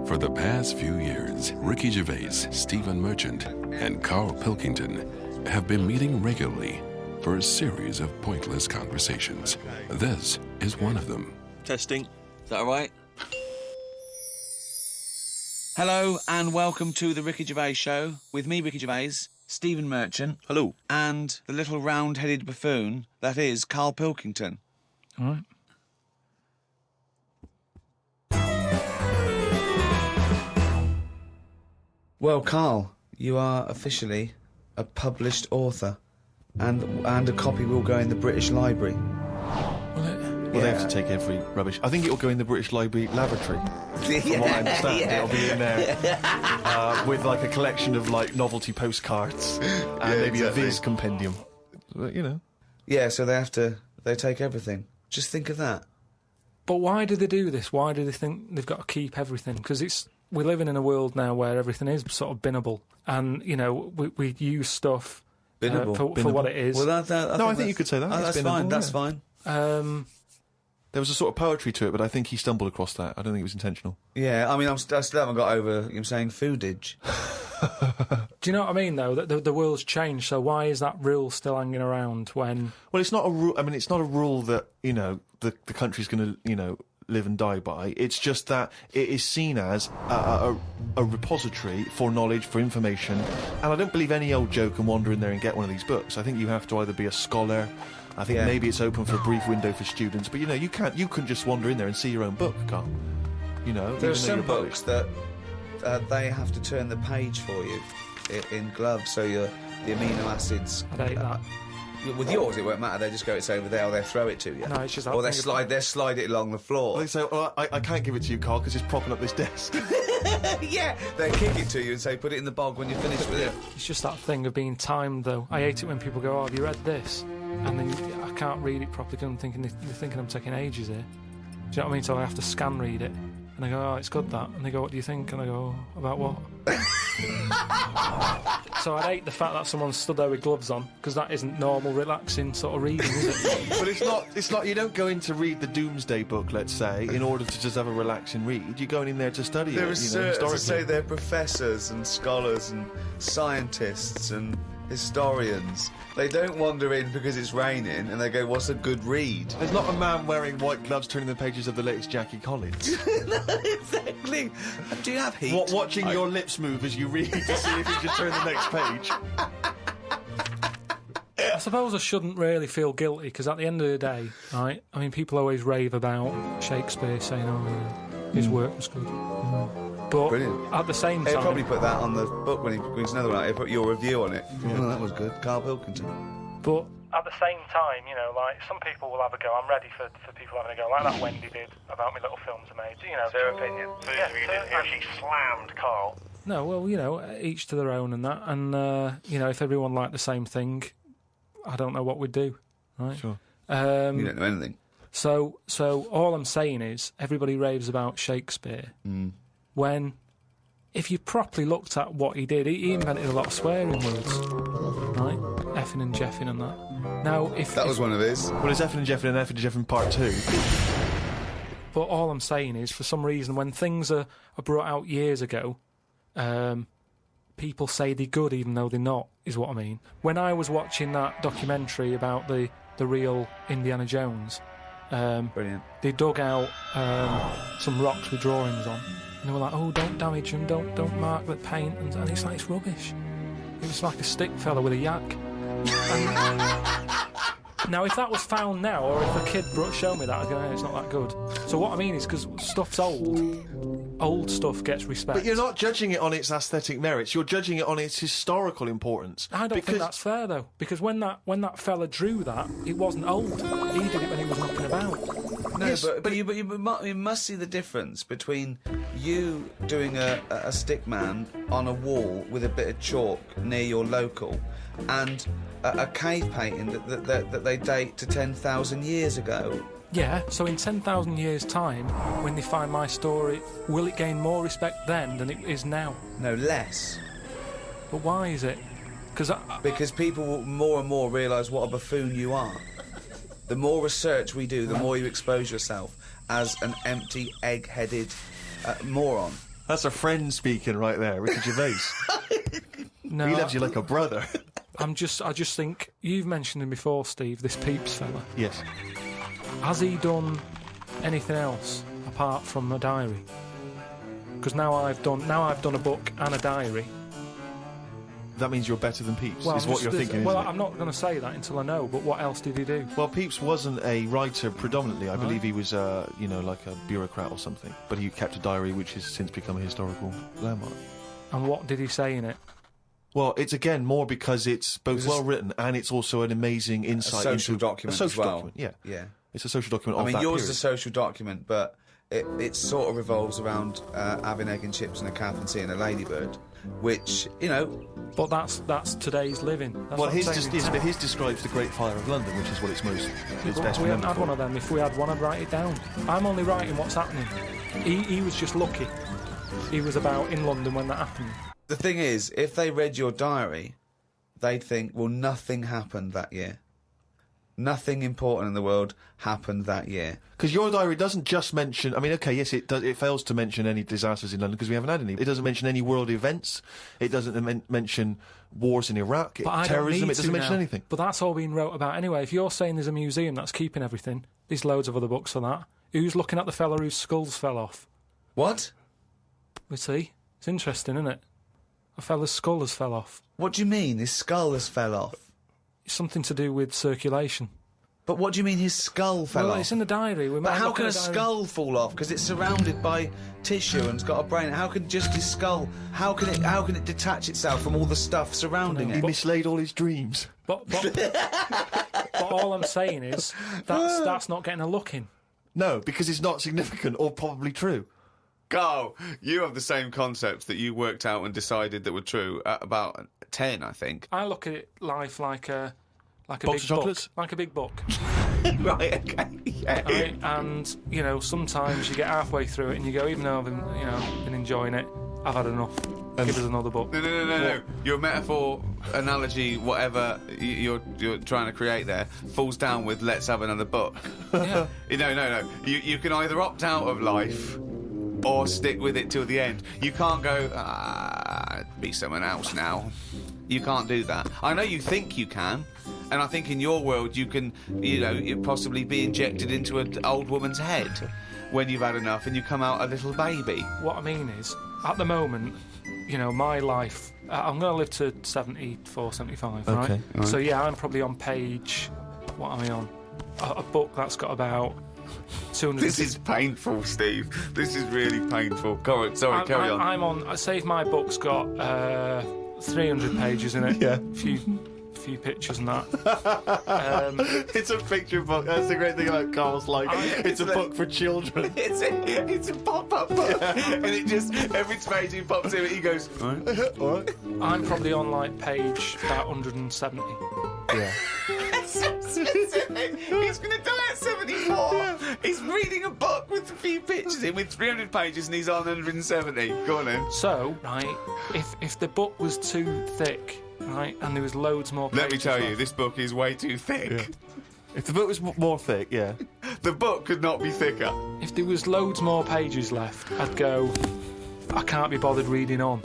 For the past few years, Ricky Gervais, Stephen Merchant, and Carl Pilkington have been meeting regularly for a series of pointless conversations. This is one of them. Testing. Is that all right? Hello and welcome to the Ricky Gervais Show with me, Ricky Gervais, Stephen Merchant. Hello. And the little round-headed buffoon that is Carl Pilkington. All right. Well, Carl, you are officially a published author, and a copy will go in the British Library. Well, they have to take every rubbish. I think it'll go in the British Library lavatory. From what I understand, it'll be in there with like a collection of like novelty postcards and maybe a Viz compendium. But, you know. Yeah, so they take everything. Just think of that. But why do they do this? Why do they think they've got to keep everything? Because we're living in a world now where everything is sort of binnable, and you know we use stuff for what it is. Well, I think you could say that. That's fine. That's fine. There was a sort of poetry to it, but I think he stumbled across that. I don't think it was intentional. Yeah, I mean, I still haven't got over him saying foodage. Do you know what I mean, though? That the world's changed, so why is that rule still hanging around when... Well, it's not a rule. I mean, it's not a rule that, you know, the country's going to, you know, live and die by. It's just that it is seen as a repository for knowledge, for information, and I don't believe any old Joe can wander in there and get one of these books. I think you have to either be a scholar... I think maybe it's open for a brief window for students, but you know, you couldn't just wander in there and see your own book, Carl. You know, there are some books that they have to turn the page for you in gloves, so the amino acids. I hate that. With yours, it won't matter. They just go, it's over there, or they throw it to you. No, it's just. Or they slide it along the floor. They say, "Oh, I can't give it to you, Carl, because it's propping up this desk." Yeah, they kick it to you and say, "Put it in the bog when you're finished with it." It's just that thing of being timed, though. I hate it when people go, "Oh, have you read this?" And then I can't read it properly because I'm thinking they're thinking I'm taking ages here. Do you know what I mean? So I have to scan read it. And I go, "Oh, it's good, that." And they go, "What do you think?" And I go, "Oh, about what?" So I hate the fact that someone stood there with gloves on, because that isn't normal, relaxing sort of reading, is it? But it's not. You don't go in to read the Doomsday Book, let's say, in order to just have a relaxing read. You're going in there to study There it. are certain, to say they're professors and scholars and scientists and historians. They don't wander in because it's raining and they go, "What's a good read?" There's not a man wearing white gloves turning the pages of the latest Jackie Collins. No, exactly. Do you have heat? Watching your lips move as you read to see if you should turn the next page. I suppose I shouldn't really feel guilty, because at the end of the day, right, I mean, people always rave about Shakespeare, saying, "Oh, his work was good." But brilliant. At the same time... He'll probably put that on the book when he brings another one out. He'll put your review on it. Yeah. Oh, that was good. Carl Pilkington. But at the same time, you know, like, some people will have a go. I'm ready for people having a go, like that Wendy did about me little films I made. You know, their opinion. So yeah, you didn't hear she slammed Carl. No, well, you know, each to their own and that. And, you know, if everyone liked the same thing, I don't know what we'd do, right? Sure. You don't know anything. So all I'm saying is, everybody raves about Shakespeare. When, if you properly looked at what he did, he invented a lot of swearing words, right? Effing and jeffing and that. Now, that was one of his. Well, it's effing and jeffing and effing and jeffing part 2. But all I'm saying is, for some reason, when things are brought out years ago, people say they're good even though they're not, is what I mean. When I was watching that documentary about the real Indiana Jones, brilliant. They dug out some rocks with drawings on. And they were like, "Oh, don't damage them, don't mark the paint," and it's like, it's rubbish. It was like a stick fella with a yak. Now, if that was found now, or if a kid showed me that, I'd go, "Hey, it's not that good." So what I mean is, because stuff's old stuff gets respect. But you're not judging it on its aesthetic merits, you're judging it on its historical importance. I don't think that's fair, though, because when that fella drew that, it wasn't old. He did it when he was knocking about. No, yes, but you must see the difference between you doing a stick man on a wall with a bit of chalk near your local and a cave painting that they date to 10,000 years ago. Yeah, so in 10,000 years' time, when they find my story, will it gain more respect then than it is now? No, less. But why is it? Because people will more and more realise what a buffoon you are. The more research we do, the more you expose yourself as an empty, egg-headed moron. That's a friend speaking right there, Ricky Gervais. No, He loves you like a brother. I just think you've mentioned him before, Steve. This Peeps fella. Yes. Has he done anything else apart from a diary? Because now I've done a book and a diary. That means you're better than Pepys, Well, is what you're thinking, Well, isn't it? I'm not going to say that until I know. But what else did he do? Well, Pepys wasn't a writer predominantly. I believe he was, like a bureaucrat or something. But he kept a diary which has since become a historical landmark. And what did he say in it? Well, it's again more because it's both well written and it's also an amazing insight social into document a social as well. document. Yeah, Yeah. it's a social document. I mean, of that yours period. is a social document, but it sort of revolves around having egg and chips and a calf and seeing a ladybird, which, you know... But that's today's living. That's Well, what I'm saying. his describes the Great Fire of London, which is what it's most. It's But best we haven't remembered had for. one of them. If we had one, I'd write it down. I'm only writing what's happening. He was just lucky. He was about in London when that happened. The thing is, if they read your diary, they'd think, well, nothing happened that year. Nothing important in the world happened that year. Because your diary doesn't just mention. I mean, okay, yes, it does. It fails to mention any disasters in London because we haven't had any. It doesn't mention any world events. It doesn't mention wars in Iraq, But I don't terrorism. need It doesn't to mention now. anything. But that's all been wrote about anyway. If you're saying there's a museum that's keeping everything, there's loads of other books for that. Who's looking at the fella whose skulls fell off? What? We see. It's interesting, isn't it? A fella's skull has fell off. What do you mean his skull has fell off? It's something to do with circulation. But what do you mean his skull fell Well, off? it's in the diary. We But might how look can at a the diary. skull fall off? Because it's surrounded by tissue and it's got a brain. How can just his skull? How can it detach itself from all the stuff surrounding He it? mislaid all his dreams. But all I'm saying is that's not getting a look in. No, because it's not significant or probably true. Carl, you have the same concepts that you worked out and decided that were true at about 10, I think. I look at life like a Box big of chocolates? book, like a big book. Right, okay, yeah. Right? And sometimes you get halfway through it and you go, even though I've been enjoying it, I've had enough. Give us another book. No. Your metaphor, analogy, whatever you're trying to create there, falls down with "let's have another book." Yeah. No. You can either opt out of life or stick with it till the end. You can't go, be someone else now. You can't do that. I know you think you can, and I think in your world you can, you possibly be injected into an old woman's head when you've had enough and you come out a little baby. What I mean is, at the moment, my life, I'm going to live to 74, 75, right? Okay, all right. So, yeah, I'm probably on page... What am I on? A book that's got about 200... This is painful, Steve. This is really painful. Carry on. I'm on... I say if my book's got 300 pages in it. Yeah. A few pictures and that. It's a picture book. That's the great thing about Carl's life. It's a book for children. It's a pop-up book. And it just, every page he pops in, he goes, All right. I'm probably on, page about 170. Yeah. he's going to die at 74. He's reading a book with a few pictures in with 300 pages and he's on 170. Go on then. So, right, if the book was too thick, right, and there was loads more pages Let me tell you, left- this book is way too thick. Yeah. If the book was more thick, yeah. The book could not be thicker. If there was loads more pages left, I'd go, I can't be bothered reading on.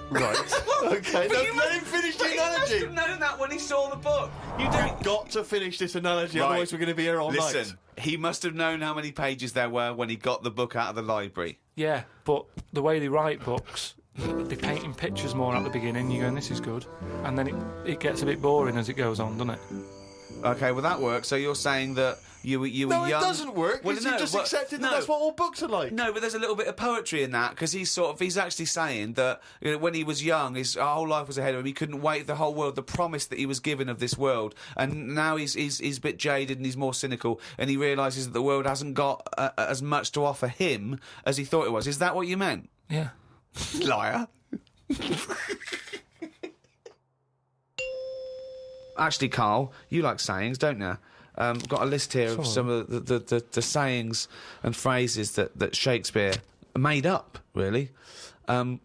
Right. Okay. But you Let him finish the He must analogy. have known that when he saw the book. You don't... Got to finish this analogy, Right. otherwise we're going to be here all night. Listen, he must have known how many pages there were when he got the book out of the library. Yeah, but the way they write books, they're painting pictures more at the beginning, you're going, this is good. And then it gets a bit boring as it goes on, doesn't it? Okay, well that works. So you're saying that you were young... No, it doesn't work. Well, Well, no, you just well, accepted no. that that's what all books are like. No, but there's a little bit of poetry in that because he's actually saying that when he was young, his whole life was ahead of him. He couldn't wait the whole world, the promise that he was given of this world, and now he's a bit jaded and he's more cynical, and he realises that the world hasn't got as much to offer him as he thought it was. Is that what you meant? Yeah. Liar. Actually, Carl, you like sayings, don't you? Got a list here of some of the sayings and phrases that Shakespeare made up, really. In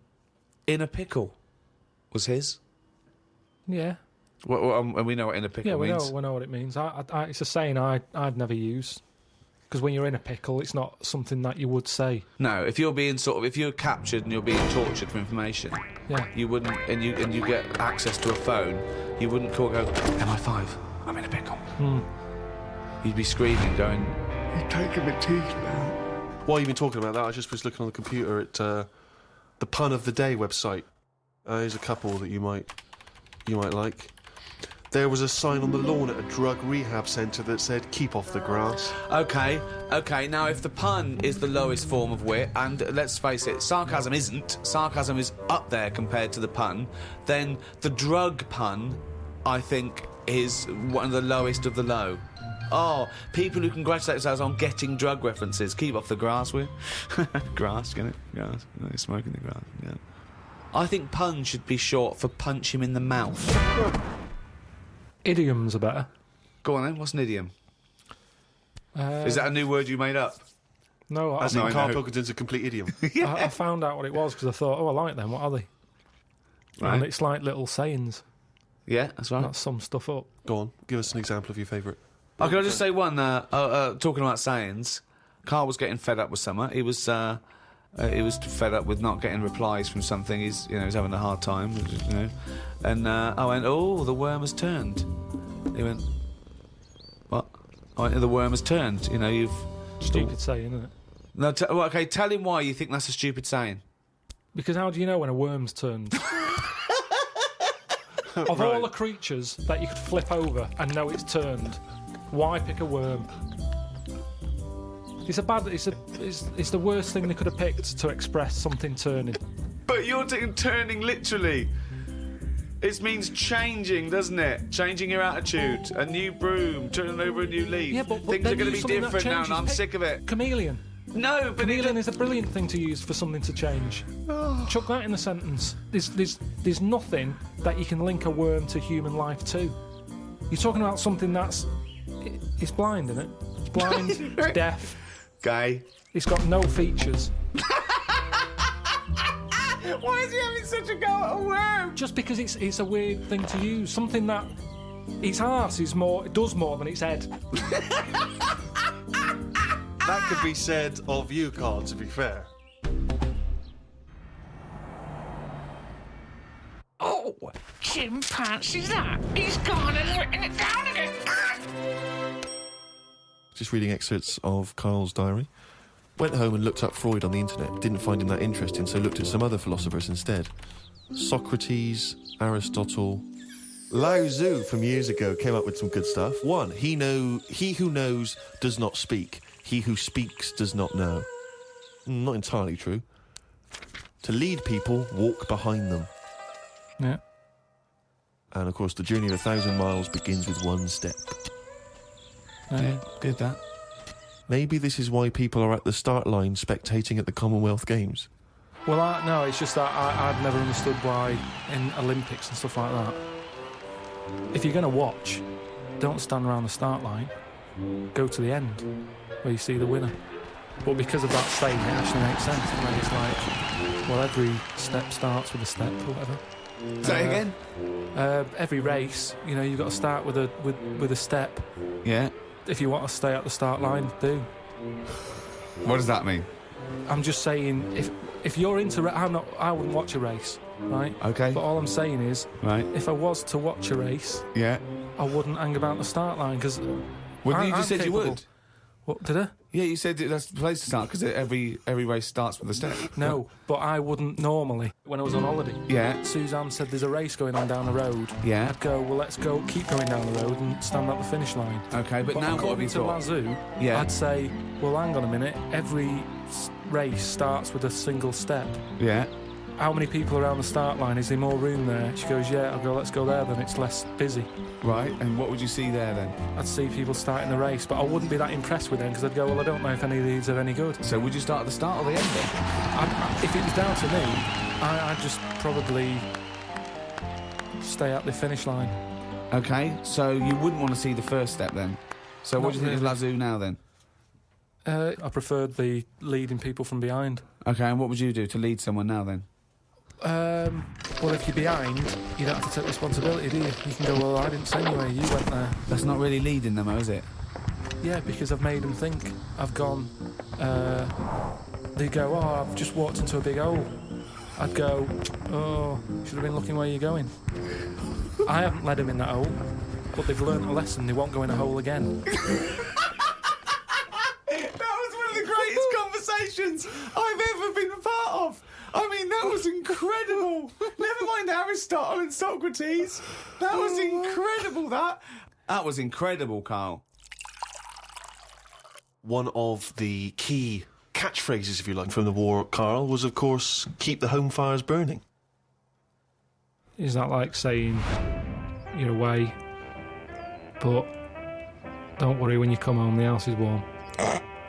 a pickle was his. Yeah. And we know what in a pickle Yeah, we means. know what it means. It's a saying I'd never use. Because when you're in a pickle, it's not something that you would say. No, if you're captured and you're being tortured for information, Yeah. you wouldn't, and you get access to a phone, you wouldn't go, MI5, I'm in a pickle. You'd be screaming, going, You're taking my teeth now. While you've been talking about that, I just was looking on the computer at the Pun of the Day website. Here's a couple that you might like. There was a sign on the lawn at a drug rehab centre that said, keep off the grass. Okay, now if the pun is the lowest form of wit, and let's face it, sarcasm isn't, sarcasm is up there compared to the pun, then the drug pun, I think, is one of the lowest of the low. Oh, people who congratulate themselves on getting drug references. Keep off the grass, will you? Grass, get it? Grass. You're smoking the grass, yeah. I think pun should be short for punch him in the mouth. Idioms are better. Go on then, what's an idiom? Is that a new word you made up? No, As in I Carl know. Pilkington's a complete idiom. I found out what it was because I thought, oh, I like them. What are they? Right. And it's like little sayings. Yeah, that's right. That sum stuff up. Go on, give us an example of your favourite. Oh, can I just say one? Talking about sayings, Carl was getting fed up with something. He was fed up with not getting replies from something. He's having a hard time, And I went, oh, the worm has turned. He went, what? I went, the worm has turned. You've Stupid saying, isn't it? No, okay. Tell him why you think that's a stupid saying. Because how do you know when a worm's turned? Of all the creatures that you could flip over and know it's turned, why pick a worm? It's the worst thing they could have picked to express something turning. But you're taking turning literally. It means changing, doesn't it? Changing your attitude. A new broom, turning over a new leaf. Yeah, but things then are going to use be something that different now, and changes. I'm sick of it. Chameleon. No, but Chameleon is a brilliant thing to use for something to change. Chuck that in a sentence. There's nothing that you can link a worm to human life to. You're talking about something it's blind, isn't it? It's blind, it's deaf, Gay. it's got no features. Why is he having such a go at a worm? Just because it's a weird thing to use. Something that its arse does more than its head. That could be said of you, Carl, to be fair. Oh, chimpanzee's that? He's gone and written it down again. Just reading excerpts of Carl's diary. Went home and looked up Freud on the internet. Didn't find him that interesting, so looked at some other philosophers instead. Socrates, Aristotle. Lao Tzu from years ago came up with some good stuff. 1. He who knows does not speak. He who speaks does not know. Not entirely true. To lead people, walk behind them. Yeah. And of course, the journey of 1,000 miles begins with one step. Yeah, good that. Maybe this is why people are at the start line spectating at the Commonwealth Games. Well, no, it's just that I've never understood why in Olympics and stuff like that. If you're going to watch, don't stand around the start line. Go to the end, where you see the winner. But because of that saying, it actually makes sense. When it's like, well, every step starts with a step or whatever. Say again? Every race, you've got to start with a step. Yeah. If you want to stay at the start line, do. What does that mean? I'm just saying, if you're into, I wouldn't watch a race, right? Okay. But all I'm saying is, Right. if I was to watch a race, Yeah. I wouldn't hang about the start line because. Well, you just said you would. What did I? Yeah, you said that's the place to start because every race starts with a step. No, but I wouldn't normally. When I was on holiday, Yeah. Suzanne said there's a race going on down the road. Yeah. I'd go, well, let's go, keep going down the road and stand at the finish line. Okay, but now what have according you to thought? Lazoo, Yeah. I'd say, well, hang on a minute. Every race starts with a single step. Yeah. How many people around the start line? Is there more room there? She goes, yeah. I'll go, let's go there then. It's less busy. Right. And what would you see there then? I'd see people starting the race, but I wouldn't be that impressed with them because I'd go, well, I don't know if any of these are any good. So would you start at the start or the end then? If it was down to me, I'd just probably stay at the finish line. Okay. So you wouldn't want to see the first step then. So what Not do you think of really. Lazoo now then? I preferred the leading people from behind. Okay. And what would you do to lead someone now then? Well, if you're behind, you don't have to take responsibility, do you? You can go, well, I didn't send you where, you went there. That's not really leading them, though, is it? Yeah, because I've made them think. I've gone, they go, oh, I've just walked into a big hole. I'd go, oh, should have been looking where you're going. I haven't led them in that hole, but they've learnt a lesson. They won't go in a hole again. That was one of the greatest conversations I've ever been a part of. I mean, that was incredible. Never mind Aristotle and Socrates. That was incredible, That was incredible, Carl. One of the key catchphrases, if you like, from the war, Carl, was, of course, keep the home fires burning. Is that like saying you're away, but don't worry, when you come home, the house is warm?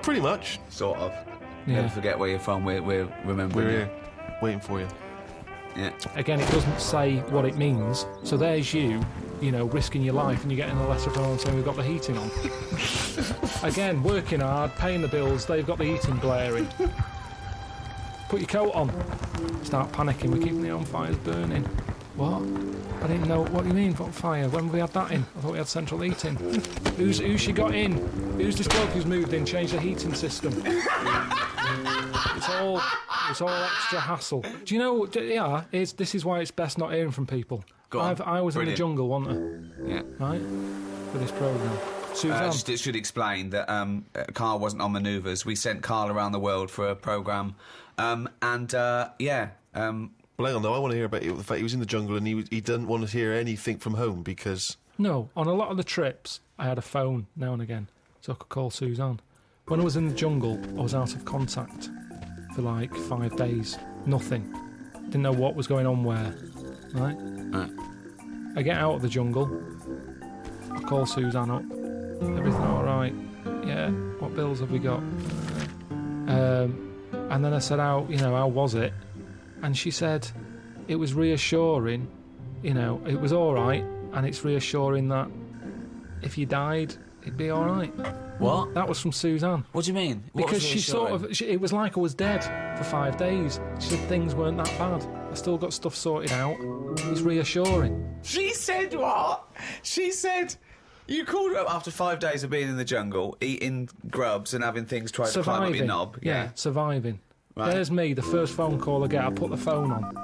Pretty much. Sort of. Yeah. Never forget where you're from. We're remembering We're you. here, waiting for you. Yeah. Again, it doesn't say what it means. So there's you know, risking your life, and you're getting a letter from home saying we've got the heating on. Again, working hard, paying the bills, they've got the heating blaring. Put your coat on. Start panicking, we're keeping the home fires burning. What? I didn't know. What do you mean, what fire? When have we had that in? I thought we had central heating. Who's she got in? Who's this bloke who's moved in, changed the heating system? It's all extra hassle. Do you know? Yeah, this is why it's best not hearing from people. Go on. I was Brilliant. in the jungle, wasn't I? Yeah. Right. For this programme. Suzanne. It should explain that Carl wasn't on manoeuvres. We sent Carl around the world for a programme. Well, hang on, though. I want to hear about the fact he was in the jungle and he didn't want to hear anything from home because... No, on a lot of the trips, I had a phone now and again, so I could call Suzanne. When I was in the jungle, I was out of contact for like 5 days. Nothing. Didn't know what was going on where. Right? I get out of the jungle. I call Suzanne up. Everything all right? Yeah. What bills have we got? And then I said, how was it? And she said it was reassuring, it was all right, and it's reassuring that if you died, it'd be all right. What? That was from Suzanne. What do you mean? What Because was she it was like I was dead for 5 days. She said things weren't that bad. I still got stuff sorted out. It's reassuring. She said what? She said you called her up after 5 days of being in the jungle, eating grubs and having things try to climb up your knob. Yeah, surviving. Right. There's me, the first phone call I get, I put the phone on.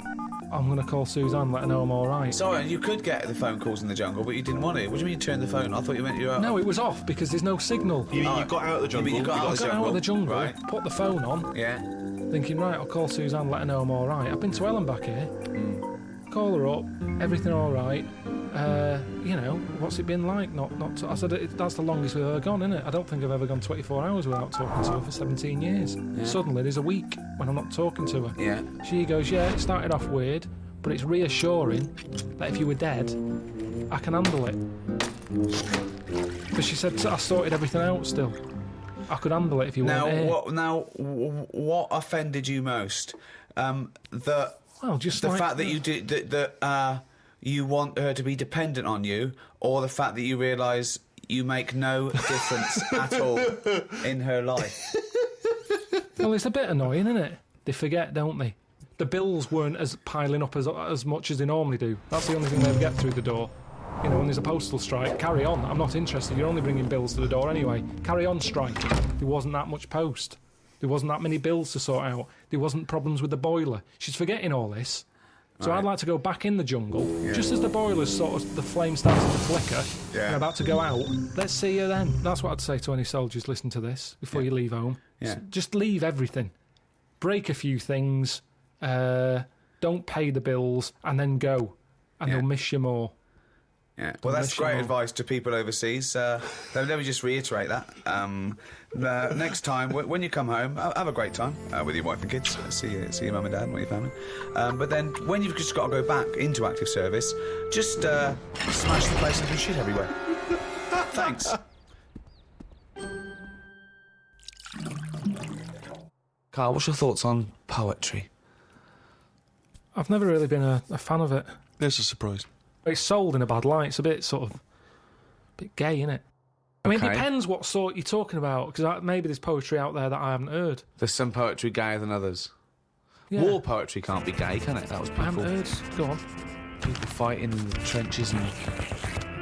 I'm going to call Suzanne, let her know I'm all right. Sorry, you could get the phone calls in the jungle, but you didn't want it. What do you mean you turned the phone? I thought you meant you were... No, it was off because there's no signal. You got out of the jungle. You got I got out of the jungle, right? put the phone on, Yeah. thinking, right, I'll call Suzanne, let her know I'm all right. I've been to Ellen back here. Call her up, everything all right. What's it been like? I said, that's the longest we've ever gone, isn't it? I don't think I've ever gone 24 hours without talking to her for 17 years. Yeah. Suddenly, there's a week when I'm not talking to her. Yeah. She goes, yeah, it started off weird, but it's reassuring that if you were dead, I can handle it. Because she said, I sorted everything out still. I could handle it if you weren't here. What offended you most? The fact that you did that you want her to be dependent on you, or the fact that you realise you make no difference at all in her life. Well, it's a bit annoying, isn't it? They forget, don't they? The bills weren't as piling up as much as they normally do. That's the only thing they ever get through the door. When there's a postal strike, carry on. I'm not interested. You're only bringing bills to the door anyway. Carry on striking. There wasn't that much post. There wasn't that many bills to sort out. There wasn't problems with the boiler. She's forgetting all this. So I'd like to go back in the jungle, just as the boiler's the flame starts to flicker, and about to go out. Let's see you then. That's what I'd say to any soldiers listening to this before you leave home. Yeah. Just leave everything. Break a few things. Don't pay the bills, and then go. And they'll miss you more. Yeah. Well, that's great advice to people overseas. Let me just reiterate that. Next time, when you come home, have a great time with your wife and kids. See your mum and dad and your family. But then, when you've just got to go back into active service, just smash the place and do shit everywhere. Thanks. Carl, what's your thoughts on poetry? I've never really been a fan of it. There's a surprise. It's sold in a bad light. It's a bit bit gay, isn't it? I mean, it Okay. depends what sort you're talking about, because maybe there's poetry out there that I haven't heard. There's some poetry gayer than others. Yeah. War poetry can't be gay, can it? That was I haven't people, heard. Go on. people fighting in the trenches and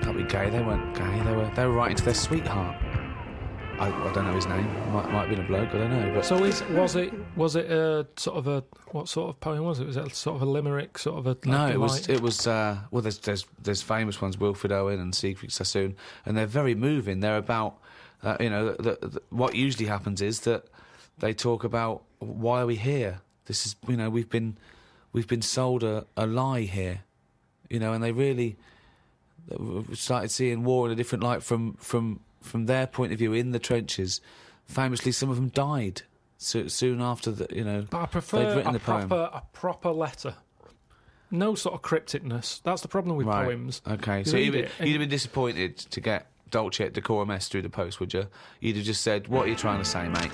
can't be gay. They weren't gay. They were writing to their sweetheart. I don't know his name. Might have been a bloke. I don't know. But So was it a sort of a what sort of poem was it? Was it sort of a limerick, sort of a no, it light? was. Well, there's famous ones, Wilfred Owen and Siegfried Sassoon, and they're very moving. They're about what usually happens is that they talk about why are we here. This is we've been sold a lie here, and they really started seeing war in a different light from their point of view in the trenches. Famously, some of them died soon after the. But I prefer they'd written the poem. a proper letter. No sort of crypticness. That's the problem with poems. Okay, so you'd have been disappointed to get Dulce et Decorum Est through the post, would you? You'd have just said, "What are you trying to say, mate?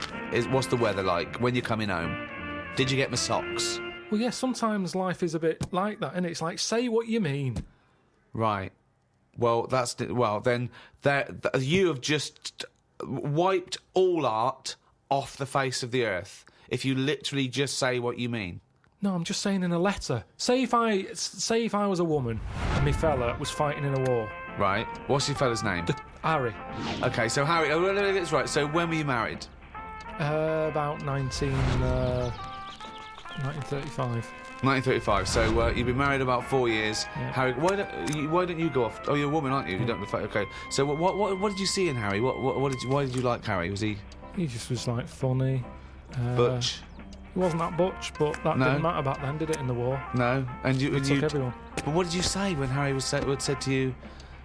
What's the weather like? When you're coming home? Did you get my socks?" Well, yeah, sometimes life is a bit like that, and it's like, say what you mean. Right. Well, then you have just wiped all art off the face of the earth if you literally just say what you mean. No, I'm just saying in a letter. Say if I was a woman and my fella was fighting in a war. Right. What's your fella's name? Harry. Okay, so Harry. Oh, that's right. So when were you married? About 1935. 1935. So you've been married about 4 years. Yeah. Harry, why don't you go off? Oh, you're a woman, aren't you? You don't. Okay. So what did you see in Harry? Why did you like Harry? Was he? He just was like funny. Butch. He wasn't that butch, but that didn't matter back then, did it? In the war. No. And you took everyone. But what did you say when Harry said to you?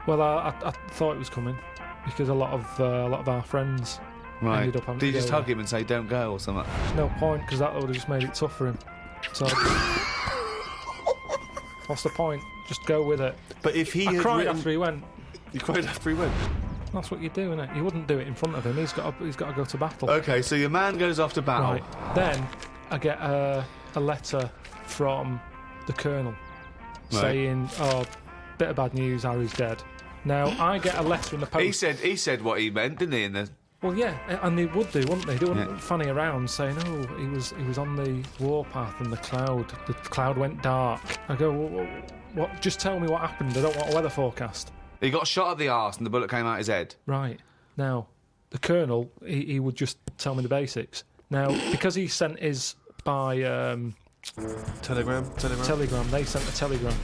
Well, I thought it was coming because a lot of our friends ended up having. Did you to just go hug there. him and say don't go or something? No point, because that would have just made it tough for him. So what's the point? Just go with it. But if he I had cried written... after he went. You cried after he went? That's what you do, innit? You wouldn't do it in front of him. He's got to go to battle. Okay, so your man goes off to battle. Right. Then I get a letter from the Colonel saying, "Oh, bit of bad news. Harry's dead." Now I get a letter in the post. He said what he meant, didn't he? In the Well, yeah, and they would do, wouldn't they? They wouldn't fanny around saying, "Oh, he was on the warpath and the cloud went dark." I go, "What? Just tell me what happened. I don't want a weather forecast." He got shot at the arse and the bullet came out his head. Right. Now, the Colonel, he would just tell me the basics. Now, because he sent his by Telegram. telegram, they sent a telegram.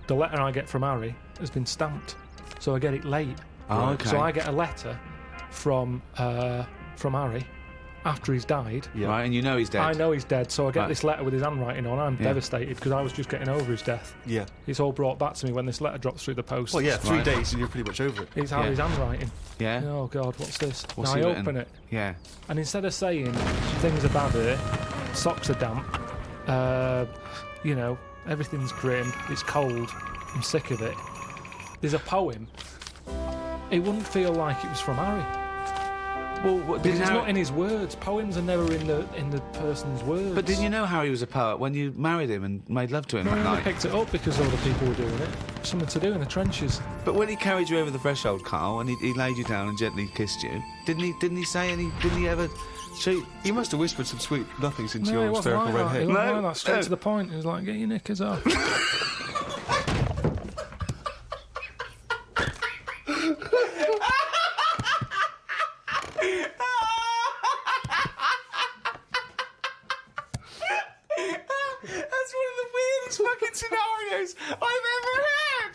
The letter I get from Harry has been stamped, so I get it late. Oh, okay. So I get a letter from Harry after he's died. Yeah. Right, and you know he's dead. I know he's dead, so I get Right. this letter with his handwriting on. I'm Yeah. devastated because I was just getting over his death. Yeah. It's all brought back to me when this letter drops through the post. Well, yeah, 3 Right. days and you're pretty much over it. It's Harry's handwrind. Yeah. Oh, God, what's this? What's now he I written? open it, Yeah. and instead of saying things are bad here, socks are damp, everything's grim, it's cold, I'm sick of it, there's a poem. It wouldn't feel like it was from Harry. Well, Because it's not in his words. Poems are never in the person's words. But didn't you know Harry was a poet when you married him and made love to him No, that I only night? picked it up because other people were doing it. Something to do in the trenches. But when he carried you over the threshold, Carl, and he laid you down and gently kissed you, didn't he say any? Didn't he ever? He must have whispered some sweet nothings into No, your it wasn't hysterical like red that. head. It wasn't No, like that. Straight no. to the point. It was like, get your knickers off. That's one of the weirdest fucking scenarios I've ever heard.